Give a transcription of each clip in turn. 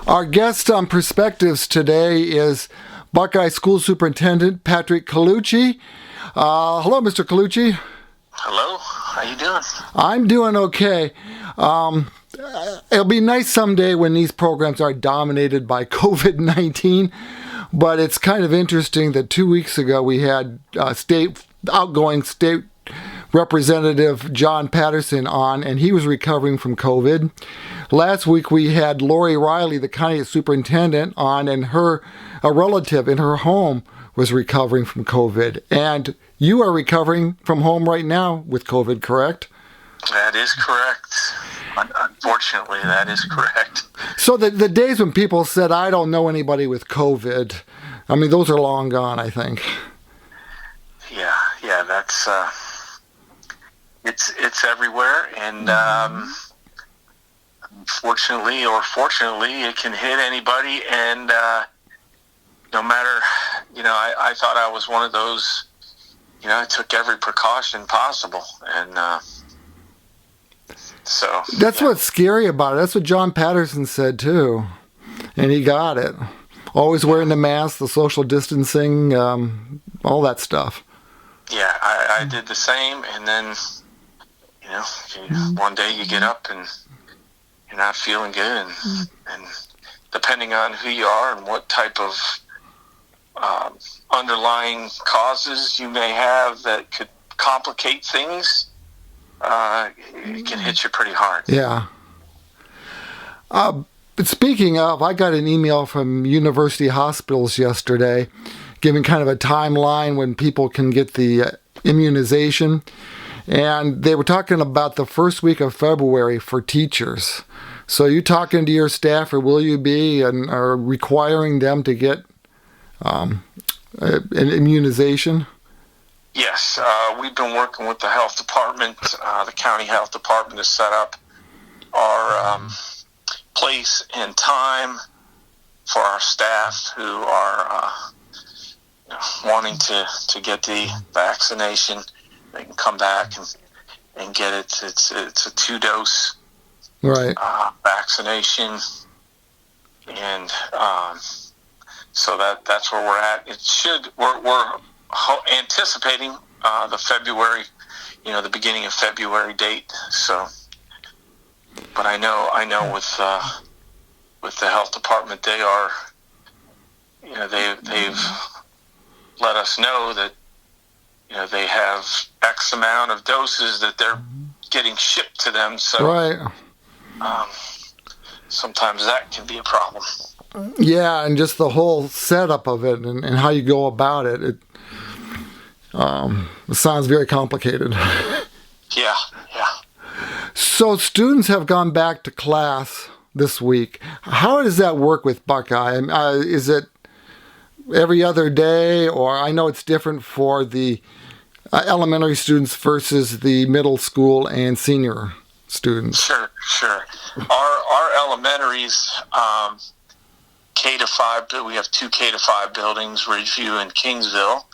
Our guest on Perspectives today is Buckeye School Superintendent Patrick Colucci. Hello, Mr. Colucci. Hello. How you doing? I'm doing okay. It'll be nice someday when these programs are dominated by COVID-19, but it's kind of interesting that 2 weeks ago we had outgoing state Representative John Patterson on, and he was recovering from COVID. Last week we had Lori Riley, the Conneaut superintendent, on, and a relative in her home was recovering from COVID. And you are recovering from home right now with COVID, correct? That is correct. Unfortunately, that is correct. So the days when people said, I don't know anybody with COVID, I mean, those are long gone, I think. Yeah, that's... It's everywhere, and unfortunately or fortunately, it can hit anybody. And no matter, I thought I was one of those. I took every precaution possible, and so that's what's scary about it. That's what John Patterson said too, and he got it. Always wearing the mask, the social distancing, all that stuff. Yeah, I did the same, and then. One day you get up and you're not feeling good, and depending on who you are and what type of underlying causes you may have that could complicate things, it can hit you pretty hard. Yeah. But speaking of, I got an email from university hospitals yesterday giving kind of a timeline when people can get the immunization. And they were talking about the first week of February for teachers. So you talking to your staff, or will you be, and are requiring them to get an immunization? Yes, we've been working with the health department. The county health department has set up our place and time for our staff who are wanting to get the vaccination. They can come back and get it. It's a 2-dose vaccination, and so that's where we're at. We're anticipating the February, the beginning of February date. So, but I know with the health department, they are, they've let us know that. They have X amount of doses that they're getting shipped to them. So sometimes that can be a problem. Yeah, and just the whole setup of it and how you go about it. It sounds very complicated. Yeah. So students have gone back to class this week. How does that work with Buckeye? Is it every other day, or I know it's different for the elementary students versus the middle school and senior students? Sure. Our elementaries, K-5, we have 2 K-5 buildings, Ridgeview and Kingsville,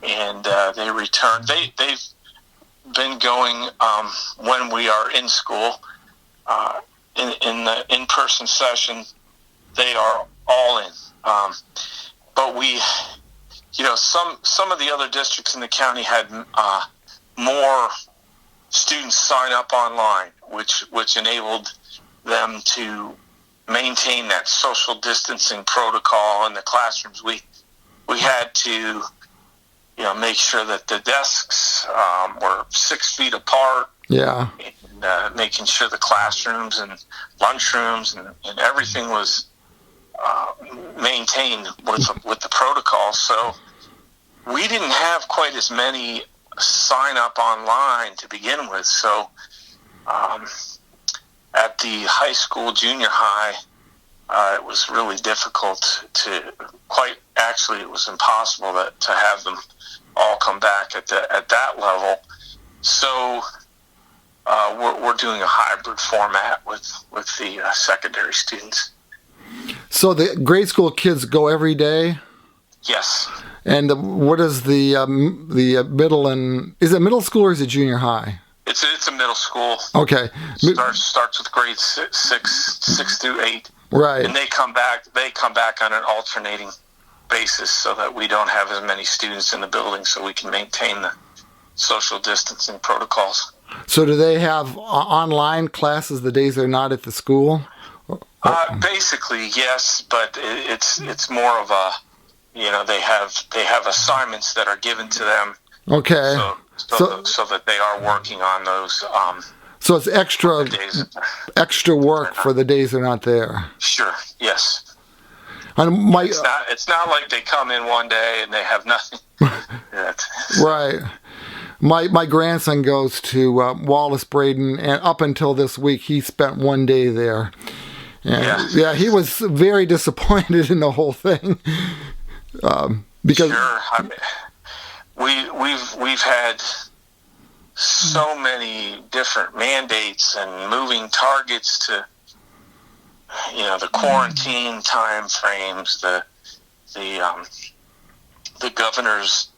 and they return. They've been going when we are in school. In the in-person session, they are all in. But we... some of the other districts in the county had more students sign up online, which enabled them to maintain that social distancing protocol in the classrooms. We had to, make sure that the desks were 6 feet apart. Yeah. And making sure the classrooms and lunchrooms and everything was maintained with the protocol. So we didn't have quite as many sign up online to begin with. So at the high school, junior high, it was really difficult it was impossible to have them all come back at that level. So we're doing a hybrid format with the secondary students. So the grade school kids go every day? Yes. And what is the middle and... Is it middle school or is it junior high? It's a middle school. Okay. Starts with grade six through 8. Right. And they come back on an alternating basis so that we don't have as many students in the building, so we can maintain the social distancing protocols. So do they have online classes the days they're not at the school? Basically, yes, but it's more of a, they have assignments that are given to them. Okay. So that they are working on those. So it's extra work for the days they're not there. Sure. Yes. And it's not like they come in one day and they have nothing. Right. My grandson goes to Wallace Braden, and up until this week, he spent one day there. And yeah, he was very disappointed in the whole thing. Because sure, I mean, we've had so many different mandates and moving targets to, the quarantine time frames, the governor's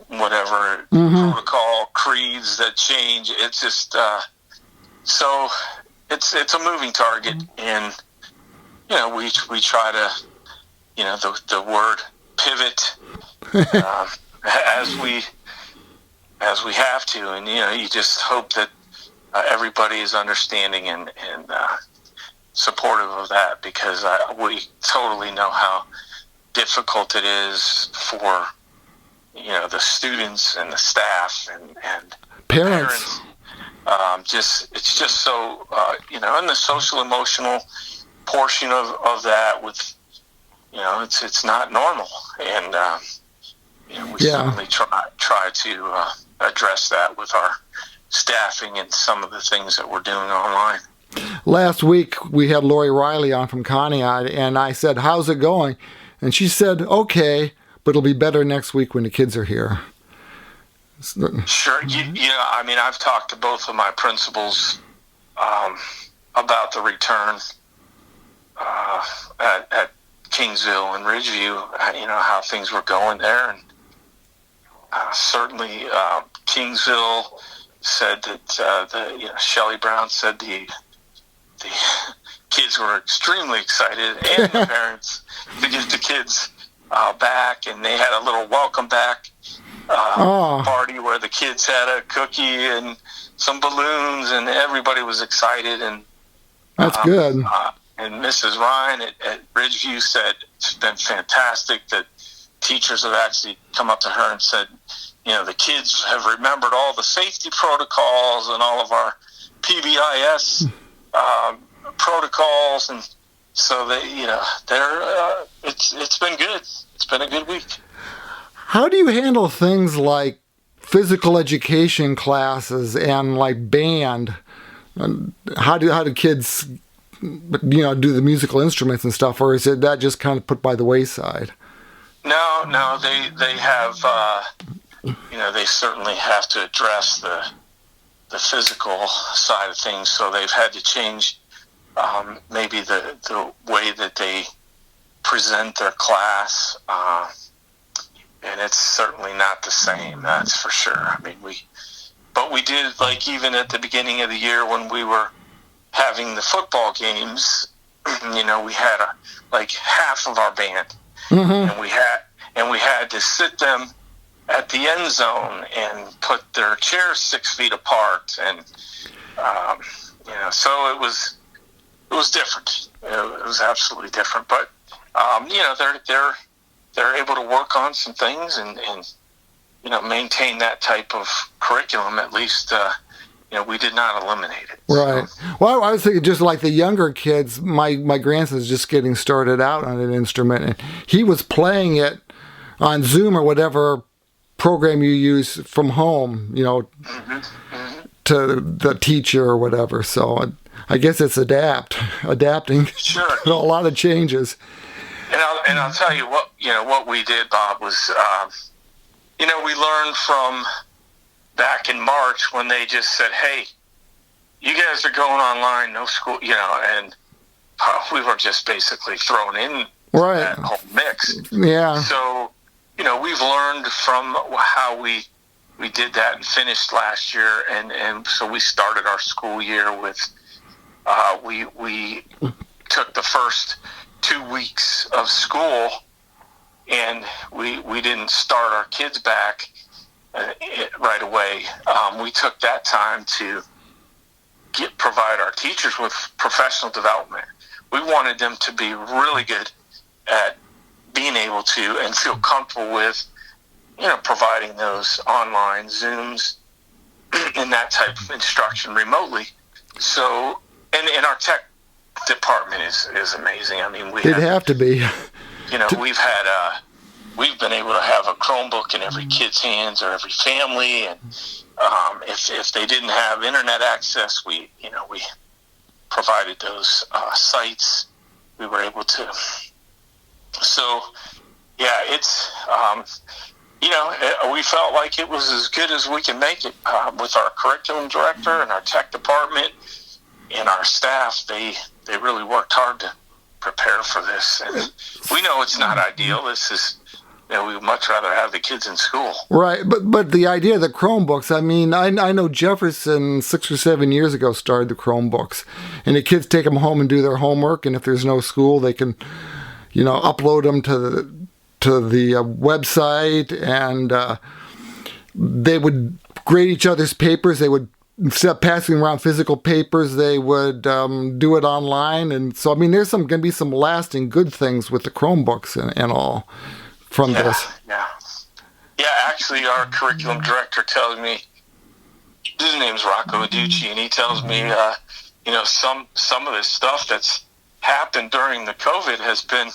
whatever protocol creeds that change. It's just so it's a moving target, and we try to the word pivot as we have to, and you just hope that everybody is understanding and supportive of that, because we totally know how difficult it is for the students and the staff and parents. It's just so and the social emotional portion of that with it's not normal, and we certainly try to address that with our staffing and some of the things that we're doing online. Last week we had Lori Riley on from Conneaut, and I said, "How's it going?" And she said, "Okay, but it'll be better next week when the kids are here." Sure. I mean, I've talked to both of my principals about the return at Kingsville and Ridgeview, how things were going there. And certainly Kingsville said that Shelley Brown said the kids were extremely excited, and the parents, to get the kids back, and they had a little welcome back party where the kids had a cookie and some balloons, and everybody was excited. And that's good. And Mrs. Ryan at Ridgeview said it's been fantastic that teachers have actually come up to her and said, the kids have remembered all the safety protocols and all of our PBIS protocols, and so they, it's been good. It's been a good week. How do you handle things like physical education classes and like band? How do kids, do the musical instruments and stuff, or is it that just kind of put by the wayside? No, they have, they certainly have to address the physical side of things, so they've had to change maybe the way that they present their class, and it's certainly not the same, that's for sure. I mean, we did, like, even at the beginning of the year when we were having the football games, we had like half of our band, and we had to sit them at the end zone and put their chairs 6 feet apart, and so it was different. It was absolutely different, but they're able to work on some things and maintain that type of curriculum. At least we did not eliminate it. Right. So. Well, I was thinking just like the younger kids. My grandson's just getting started out on an instrument, and he was playing it on Zoom or whatever program you use from home, to the teacher or whatever. So I guess it's adapting sure. to a lot of changes. And I'll tell you what we did, Bob, was we learned from back in March when they just said, "Hey, you guys are going online, no school," and we were just basically thrown in that whole mix. Yeah. So, we've learned from how we did that and finished last year, and so we started our school year with we took the first 2 weeks of school, and we didn't start our kids back right away. We took that time to provide our teachers with professional development. We wanted them to be really good at being able to and feel comfortable with, providing those online Zooms and that type of instruction remotely. So, and our tech department is amazing. I mean, it'd have to be. We've been able to have a Chromebook in every kid's hands or every family, and if they didn't have internet access, we provided those sites. We were able to. So, yeah, it's we felt like it was as good as we can make it with our curriculum director and our tech department and our staff. They really worked hard to prepare for this, and we know it's not ideal. This is. We would much rather have the kids in school. Right, but the idea of the Chromebooks, I mean, I know Jefferson 6 or 7 years ago started the Chromebooks, and the kids take them home and do their homework, and if there's no school, they can, upload them to the website, and they would grade each other's papers. They would, instead of passing around physical papers, they would do it online, and so, I mean, there's going to be some lasting good things with the Chromebooks and all. From this. Yeah, actually, our curriculum director tells me, his name's Rocco Aducci, and he tells me, some of this stuff that's happened during the COVID has been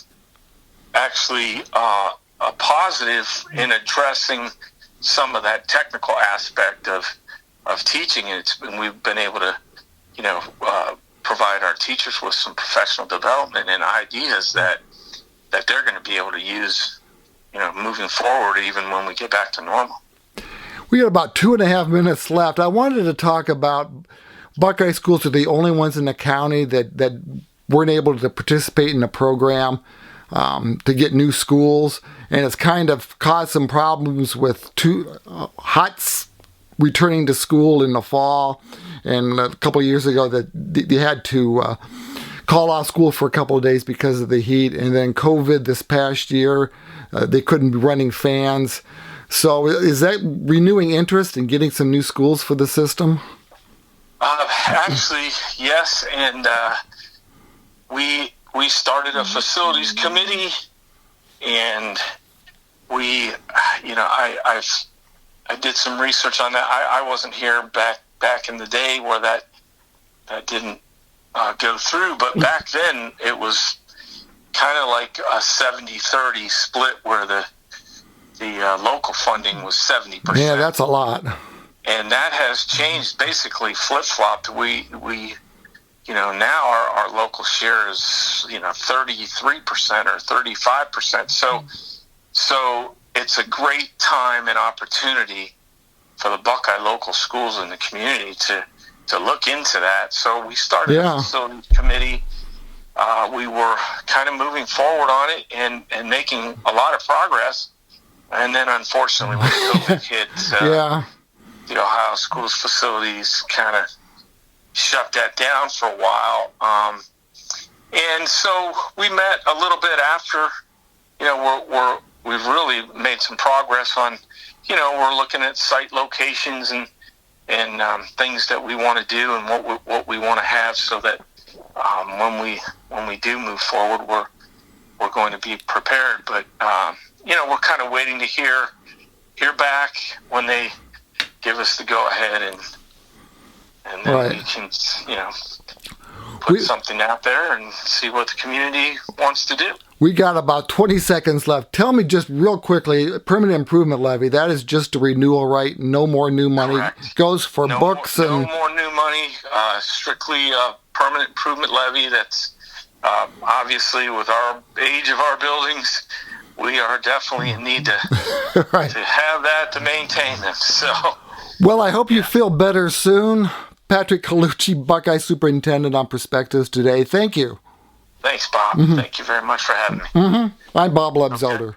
actually a positive in addressing some of that technical aspect of teaching, and we've been able to, provide our teachers with some professional development and ideas that they're going to be able to use moving forward, even when we get back to normal. We got about 2.5 minutes left. I wanted to talk about Buckeye schools are the only ones in the county that weren't able to participate in the program to get new schools, and it's kind of caused some problems with HOTS returning to school in the fall, and a couple of years ago that they had to call off school for a couple of days because of the heat, and then COVID this past year. They couldn't be running fans. So is that renewing interest in getting some new schools for the system? Actually, yes. And we started a facilities committee, and I did some research on that. I wasn't here back in the day where that didn't go through, but back then it was kind of like a 70-30 split where the local funding was 70%. Yeah, that's a lot. And that has changed, basically flip-flopped. We now our local share is 33% or 35%. So it's a great time and opportunity for the Buckeye local schools in the community to look into that. So we started a facilities committee. We were kind of moving forward on it and making a lot of progress. And then, unfortunately, when COVID hit, the Ohio Schools Facilities kind of shut that down for a while. And so we met a little bit after, we've really made some progress on, we're looking at site locations and things that we want to do and what we want to have so that when we do move forward, we're going to be prepared. But we're kind of waiting to hear back when they give us the go ahead, and then we can put something out there and see what the community wants to do. We got about 20 seconds left. Tell me just real quickly, permanent improvement levy, that is just a renewal, right? No more new money. Correct. Goes for books and... No more new money, strictly permanent improvement levy. That's obviously with our age of our buildings, we are definitely in need to have that to maintain them. So, well, I hope you feel better soon. Patrick Colucci, Buckeye Superintendent on Perspectives today. Thank you. Thanks, Bob. Thank you very much for having me. I'm Bob Lebzelter. Okay.